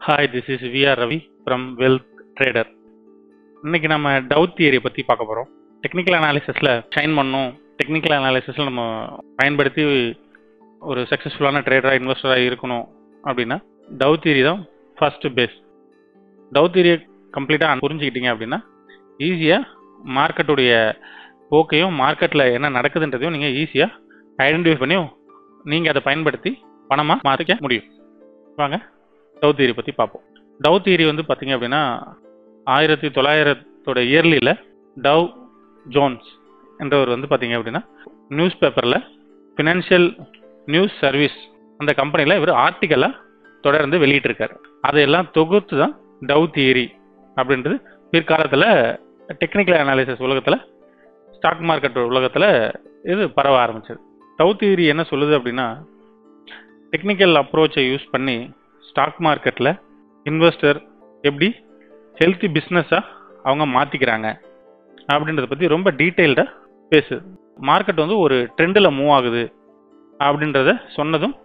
Hi, this is VR Ravi from Wealth Trader. இன்னைக்கு நம்ம doubt theory பற்றி பார்க்க போகிறோம். டெக்னிக்கல் அனாலிசிஸில் ஷைன் பண்ணணும், டெக்னிக்கல் அனாலிசிஸில் நம்ம பயன்படுத்தி ஒரு சக்ஸஸ்ஃபுல்லான ட்ரேடராக இன்வெஸ்டராக இருக்கணும் அப்படின்னா டவுட் தியரி தான் ஃபர்ஸ்ட் பேஸ். டவுட் தியரியை கம்ப்ளீட்டாக புரிஞ்சுக்கிட்டீங்க அப்படின்னா ஈஸியாக மார்க்கெட்டுடைய போக்கையும் மார்க்கெட்டில் என்ன நடக்குதுன்றதையும் நீங்கள் ஈஸியாக ஐடென்டிஃபை பண்ணி நீங்கள் அதை பயன்படுத்தி பணமாக மாற்றிக்க முடியும். வாங்க டவ் தியரி பற்றி பார்ப்போம். டவ் தியரி வந்து பார்த்தீங்க அப்படின்னா 1900 இயர்லியில் டவ் ஜோன்ஸ் என்றவர் வந்து பார்த்தீங்க அப்படின்னா நியூஸ் பேப்பரில் ஃபினான்ஷியல் நியூஸ் சர்வீஸ் அந்த கம்பெனியில் இவர் ஆர்டிக்கலாக தொடர்ந்து வெளியிட்டிருக்காரு. அதையெல்லாம் தொகுத்து தான் டவ் தியரி அப்படின்றது பிற்காலத்தில் டெக்னிக்கல் அனாலிசிஸ் உலகத்தில் ஸ்டாக் மார்க்கெட் உலகத்தில் இது பரவ ஆரம்பிச்சது. டவ் தியரி என்ன சொல்லுது அப்படின்னா டெக்னிக்கல் அப்ரோச்சை யூஸ் பண்ணி ஸ்டாக் மார்க்கெட்டில் இன்வெஸ்டர் எப்படி ஹெல்த்தி பிஸ்னஸாக அவங்க மாற்றிக்கிறாங்க அப்படின்றத பற்றி ரொம்ப டீட்டெயில்டாக பேசுது. மார்க்கெட் வந்து ஒரு ட்ரெண்டில் மூவ் ஆகுது அப்படின்றத சொன்னதும்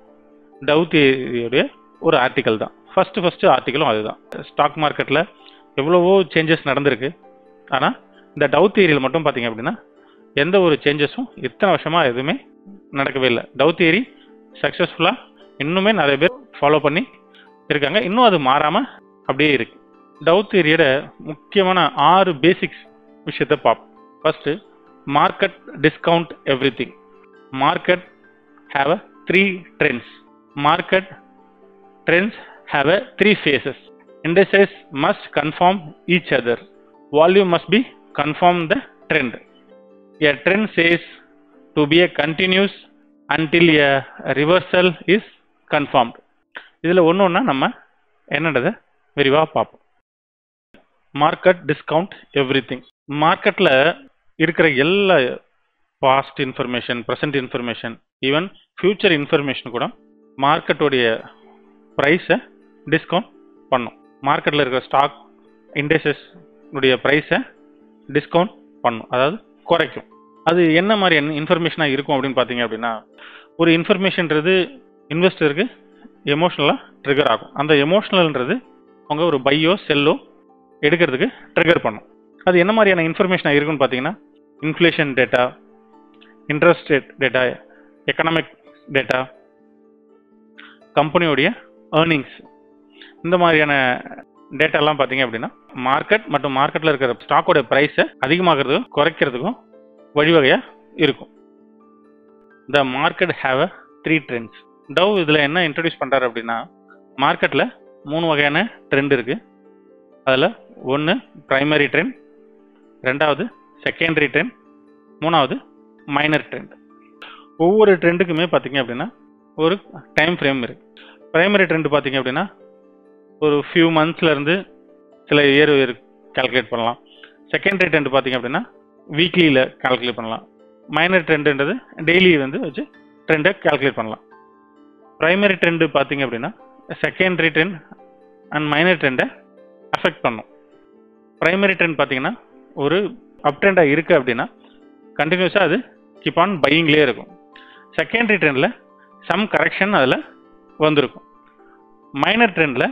டவ் தியரியோடைய ஒரு ஆர்டிக்கல் தான். ஃபஸ்ட்டு ஆர்டிக்கலும் அதுதான். ஸ்டாக் மார்க்கெட்டில் எவ்வளவோ சேஞ்சஸ் நடந்திருக்கு, ஆனால் இந்த டவ் தியரியில் மட்டும் பார்த்தீங்க அப்படின்னா எந்த ஒரு சேஞ்சஸும் இத்தனை வருஷமாக எதுவுமே நடக்கவே இல்லை. டவ் தியரி சக்ஸஸ்ஃபுல்லாக இன்னுமே நிறைய பேர் ஃபாலோ பண்ணி இருக்காங்க, இன்னும் அது மாறாமல் அப்படியே இருக்கு. டவ் தியரியோட முக்கியமான 6 பேசிக்ஸ் விஷயத்தை பார்ப்போம். First, market discount every thing. Market have a 3 trends. Market trends have a 3 phases. Indices must conform each other. Volume must be conform the trend. A trend says to be a continuous until a reversal is confirmed. இதில் ஒன்று நம்ம என்னன்றதை விரிவாக பார்ப்போம். Market discount everything. மார்க்கெட்டில் இருக்கிற எல்லா past information, present information, even future information கூட மார்க்கெட்டுடைய ப்ரைஸை டிஸ்கவுண்ட் பண்ணும். மார்க்கெட்டில் இருக்கிற ஸ்டாக் இண்டெக்ஸஸ் உடைய ப்ரைஸை டிஸ்கவுண்ட் பண்ணும், அதாவது குறைக்கும். அது என்ன மாதிரி இன்ஃபர்மேஷனாக இருக்கும் அப்படின்னு பார்த்தீங்க அப்படின்னா, ஒரு இன்ஃபர்மேஷன்றது இன்வெஸ்டருக்கு எமோஷ்னலாக ட்ரிகர் ஆகும். அந்த எமோஷ்னல்ன்றது அவங்க ஒரு பையோ செல்லோ எடுக்கிறதுக்கு ட்ரிகர் பண்ணும். அது என்ன மாதிரியான இன்ஃபர்மேஷனாக இருக்குன்னு பார்த்தீங்கன்னா, inflation data, interest rate data, economic data, கம்பெனியோடைய ஏர்னிங்ஸ், இந்த மாதிரியான டேட்டாலாம் பார்த்தீங்க அப்படின்னா மார்க்கெட் மற்றும் மார்க்கெட்டில் இருக்கிற ஸ்டாக்கோட ப்ரைஸை அதிகமாகிறதுக்கும் குறைக்கிறதுக்கும் வழிவகையாக இருக்கும். The market have a 3 trends. Dow இதில் என்ன இன்ட்ரடியூஸ் பண்ணுறாரு அப்படின்னா, மார்க்கெட்டில் 3 வகையான ட்ரெண்ட் இருக்குது. அதில் ஒன்று ப்ரைமரி ட்ரெண்ட், ரெண்டாவது செகண்டரி ட்ரெண்ட், மூணாவது மைனர் ட்ரெண்ட். ஒவ்வொரு ட்ரெண்டுக்குமே பார்த்தீங்க அப்படின்னா ஒரு டைம் ஃப்ரேம் இருக்குது. ப்ரைமரி ட்ரெண்ட் பார்த்தீங்க அப்படின்னா ஒரு ஃபியூ மந்த்ஸ்லேருந்து சில இயர் கால்குலேட் பண்ணலாம். செகண்டரி ட்ரெண்ட் பார்த்தீங்க அப்படின்னா வீக்லியில் கால்குலேட் பண்ணலாம். மைனர் ட்ரெண்டுன்றது டெய்லி வந்து வச்சு ட்ரெண்டை கால்குலேட் பண்ணலாம். ப்ரைமரி ட்ரெண்டு பார்த்தீங்க அப்படின்னா செகண்டரி ட்ரெண்ட் அண்ட் மைனர் ட்ரெண்டை அஃபெக்ட் பண்ணும். ப்ரைமரி ட்ரெண்ட் பார்த்தீங்கன்னா ஒரு அப் ட்ரெண்டாக இருக்குது அப்படின்னா கண்டினியூஸாக அது கீப் ஆன் பையிங்லேயே இருக்கும். செகண்டரி ட்ரெண்டில் சம் கரெக்ஷன் அதில் வந்திருக்கும். மைனர் ட்ரெண்டில்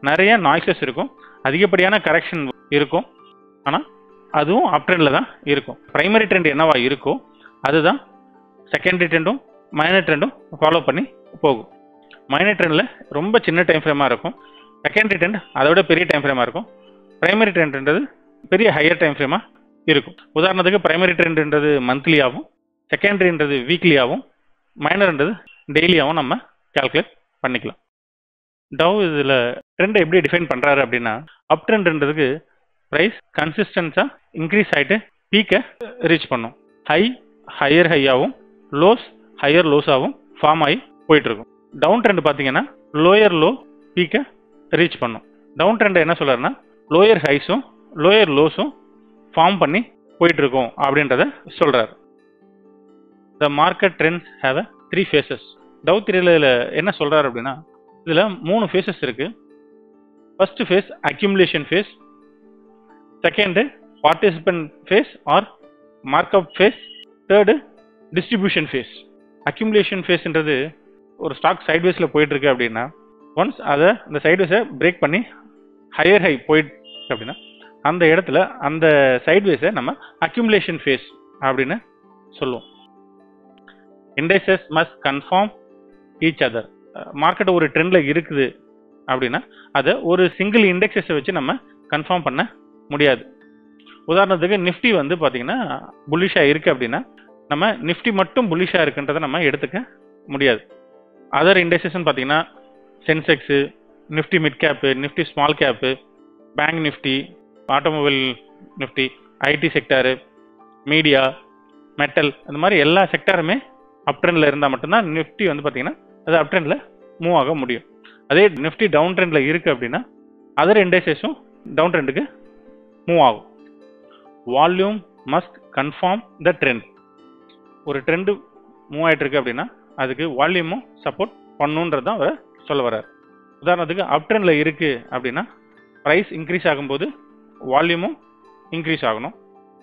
நிறைய நாய்ஸஸ் இருக்கும், அதிகப்படியான கரெக்ஷன் இருக்கும், ஆனால் அதுவும் அப் ட்ரெண்டில் தான் இருக்கும். ப்ரைமரி ட்ரெண்ட் என்னவா இருக்கோ அதுதான் செகண்டரி ட்ரெண்டும் மைனர் ட்ரெண்டும் ஃபாலோ பண்ணி போகும். மைனர் ட்ரெண்டில் ரொம்ப சின்ன டைம் ஃப்ரேமாக இருக்கும், செகண்டரி ட்ரெண்ட் அதை விட பெரிய டைம் ஃப்ரேமாக இருக்கும், ப்ரைமரி ட்ரெண்ட்ன்றது பெரிய ஹையர் டைம் ஃப்ரேமாக இருக்கும். உதாரணத்துக்கு ப்ரைமரி ட்ரெண்ட்ன்றது மந்த்லியாகவும், செகண்டரின்றது வீக்லியாகவும், மைனர்ன்றது டெய்லியாகவும் நம்ம கால்குலேட் பண்ணிக்கலாம். டவ் இதில் ட்ரெண்டை எப்படி டிஃபைன் பண்ணுறாரு அப்படின்னா, அப் ட்ரெண்ட்ன்றதுக்கு ப்ரைஸ் கன்சிஸ்டன்ஸாக இன்க்ரீஸ் ஆகிட்டு பீக்கை ரீச் பண்ணும். ஹையர் ஹையாகவும் லோஸ் ஹையர் லோஸாகவும் ஃபார்ம் ஆகி போயிட்டுருக்கும். டவுன் ட்ரெண்ட் பார்த்தீங்கன்னா லோயர் லோ பீக்கை ரீச் பண்ணும். டவுன் ட்ரெண்டை என்ன சொல்கிறாருன்னா லோயர் ஹைஸும் லோயர் லோஸும் ஃபார்ம் பண்ணி போயிட்டுருக்கும் அப்படின்றத சொல்கிறார். The market trends have a 3 phases. Dow தியரியில் என்ன சொல்கிறார் அப்படின்னா இதில் 3 phases இருக்குது. First phase accumulation phase, second participant phase or markup phase, third distribution phase. Accumulation ஃபேஸ்ன்றது ஒரு ஸ்டாக் சைட்வேஸில் போயிட்டுருக்கு அப்படின்னா ஒன்ஸ் அதை இந்த சைட்வேஸை பிரேக் பண்ணி ஹையர் ஹை போயிடுச்சு அப்படின்னா அந்த இடத்துல அந்த சைட்வேஸை நம்ம அக்யூமுலேஷன் ஃபேஸ் அப்படின்னு சொல்லுவோம். Indices must confirm each other. Market ஒரு ட்ரெண்டில் இருக்குது அப்படின்னா அதை ஒரு சிங்கிள் இண்டெக்ஸஸை வச்சு நம்ம கன்ஃபார்ம் பண்ண முடியாது. உதாரணத்துக்கு நிஃப்டி வந்து பார்த்தீங்கன்னா புல்லிஷாக இருக்குது அப்படின்னா நம்ம நிஃப்டி மட்டும் புல்லிஷாக இருக்குன்றதை நம்ம எடுத்துக்க முடியாது. அதர் இண்டெக்ஸஸ்ன்னு பார்த்தீங்கன்னா Sensex, Nifty mid cap, Nifty small cap, bank Nifty, automobile Nifty, IT sector, media, metal, இந்த மாதிரி எல்லா செக்டாருமே அப் ட்ரெண்டில் இருந்தால் மட்டும்தான் நிஃப்டி வந்து பார்த்தீங்கன்னா அது அப் ட்ரெண்டில் மூவ் ஆக முடியும். அதே நிஃப்டி டவுன் ட்ரெண்டில் இருக்குது அப்படின்னா அதர் இண்டெக்ஸஸும் டவுன் ட்ரெண்டுக்கு மூவ் ஆகும். வால்யூம் மஸ்ட் கன்ஃபார்ம் த ட்ரெண்ட். ஒரு ட்ரெண்டு மூவ் ஆகிட்டு இருக்கு அப்படின்னா அதுக்கு வால்யூமும் சப்போர்ட் பண்ணுன்றது தான் அவர் சொல்ல வர்றார். உதாரணத்துக்கு அப் ட்ரெண்டில் இருக்குது அப்படின்னா ப்ரைஸ் இன்க்ரீஸ் ஆகும்போது வால்யூமும் இன்க்ரீஸ் ஆகணும்.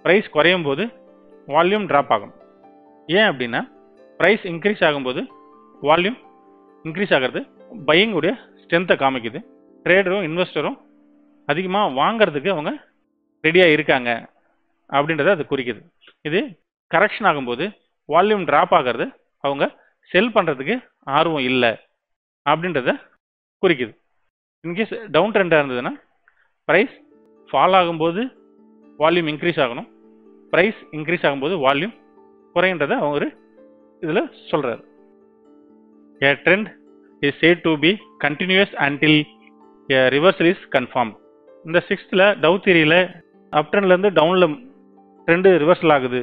ப்ரைஸ் குறையும் போது வால்யூம் ட்ராப் ஆகணும். ஏன் அப்படின்னா ப்ரைஸ் இன்க்ரீஸ் ஆகும்போது வால்யூம் இன்க்ரீஸ் ஆகிறது பையிங் உடைய ஸ்ட்ரென்த்தை காமிக்குது. ட்ரேடரும் இன்வெஸ்டரும் அதிகமாக வாங்கிறதுக்கு அவங்க ரெடியாக இருக்காங்க அப்படின்றத அது குறிக்குது. இது கரெக்ஷன் ஆகும்போது வால்யூம் ட்ராப் ஆகிறது அவங்க செல் பண்ணுறதுக்கு ஆர்வம் இல்லை அப்படின்றத குறிக்குது. இன்கேஸ் டவுன் ட்ரெண்டாக இருந்ததுன்னா ப்ரைஸ் ஃபால் ஆகும்போது வால்யூம் இன்க்ரீஸ் ஆகணும், ப்ரைஸ் இன்க்ரீஸ் ஆகும்போது வால்யூம் குறைன்றதை அவங்க ஒரு இதில் சொல்கிறார். A trend is said to be continuous until a reversal is confirmed. இந்த 6th டவ் தியரியில் அப் ட்ரெண்ட்லேருந்து டவுனில் ட்ரெண்டு ரிவர்சல் ஆகுது,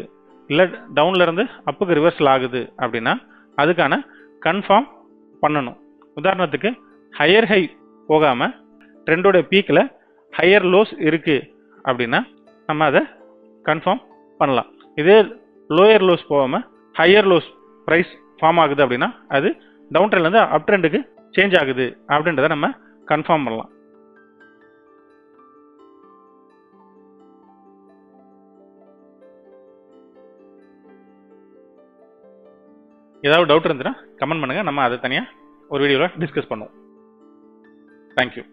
இல்லை டவுன்லேருந்து அப்புக்கு ரிவர்சல் ஆகுது அப்படின்னா அதுக்கான கன்ஃபார்ம் பண்ணணும். உதாரணத்துக்கு ஹையர் ஹை போகாமல் ட்ரெண்டோட பீக்கில் ஹையர் லோஸ் இருக்குது அப்படின்னா நம்ம அதை கன்ஃபார்ம் பண்ணலாம். இதே லோயர் லோஸ் போகாமல் ஹையர் லோஸ் ப்ரைஸ் ஃபார்ம் ஆகுது அப்படின்னா அது டவுன் ட்ரெண்ட்லேருந்து அப் ட்ரெண்டுக்கு சேஞ்ச் ஆகுது அப்படின்றத நம்ம கன்ஃபார்ம் பண்ணலாம். ஏதாவது டவுட் இருந்துச்சுன்னா கமெண்ட் பண்ணுங்கள், நம்ம அதை தனியாக ஒரு வீடியோவில் டிஸ்கஸ் பண்ணுவோம். தேங்க்யூ.